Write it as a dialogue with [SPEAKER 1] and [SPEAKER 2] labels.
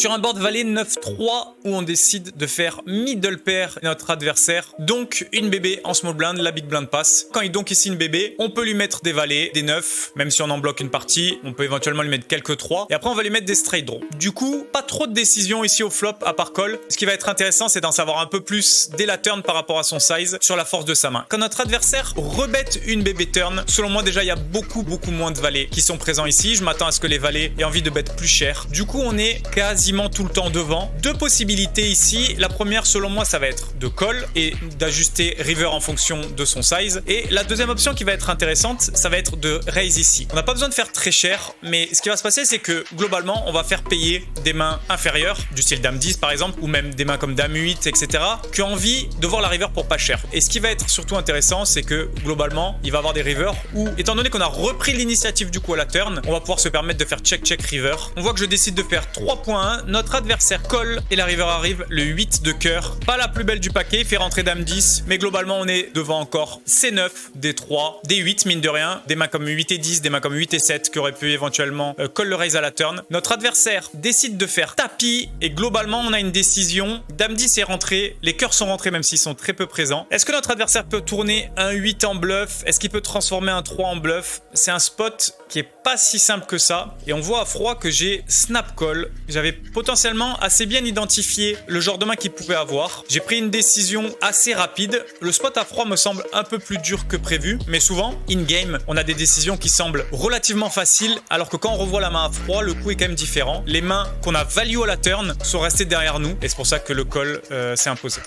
[SPEAKER 1] Sur un board valet 9-3 où on décide de faire middle pair notre adversaire, donc une bébé en small blind, la big blind passe. Quand il donc ici une bébé, on peut lui mettre des valets, des 9, même si on en bloque une partie, on peut éventuellement lui mettre quelques 3. Et après on va lui mettre des straight draw. Du coup, pas trop de décisions ici au flop à part call. Ce qui va être intéressant, c'est d'en savoir un peu plus dès la turn par rapport à son size sur la force de sa main. Quand notre adversaire rebête une bébé turn, selon moi déjà il y a beaucoup moins de valets qui sont présents ici. Je m'attends à ce que les valets aient envie de bet plus cher. Du coup, on est quasiment tout le temps devant. Deux possibilités ici. La première, selon moi, ça va être de call et d'ajuster river en fonction de son size. Et la deuxième option qui va être intéressante, ça va être de raise ici. On n'a pas besoin de faire très cher, mais ce qui va se passer, c'est que globalement, on va faire payer des mains inférieures, du style dame 10 par exemple, ou même des mains comme dame 8, etc., qui ont envie de voir la river pour pas cher. Et ce qui va être surtout intéressant, c'est que globalement, il va avoir des rivers où, étant donné qu'on a repris l'initiative du coup à la turn, on va pouvoir se permettre de faire check river. On voit que je décide de faire 3.1, notre adversaire colle et la river arrive le 8 de cœur. Pas la plus belle du paquet, il fait rentrer dame 10, mais globalement on est devant encore C9, D3, D8 mine de rien, des mains comme 8 et 10, des mains comme 8 et 7 qui auraient pu éventuellement call le raise à la turn. Notre adversaire décide de faire tapis et globalement on a une décision, dame 10 est rentré, les cœurs sont rentrés même s'ils sont très peu présents. Est-ce que notre adversaire peut tourner un 8 en bluff? Est-ce qu'il peut transformer un 3 en bluff? C'est un spot qui est pas si simple que ça et on voit à froid que j'ai snap call. J'avais potentiellement assez bien identifié le genre de main qu'il pouvait avoir. J'ai pris une décision assez rapide. Le spot à froid me semble un peu plus dur que prévu, mais souvent in-game on a des décisions qui semblent relativement faciles alors que quand on revoit la main à froid, le coup est quand même différent. Les mains qu'on a value à la turn sont restées derrière nous et c'est pour ça que le call s'est imposé.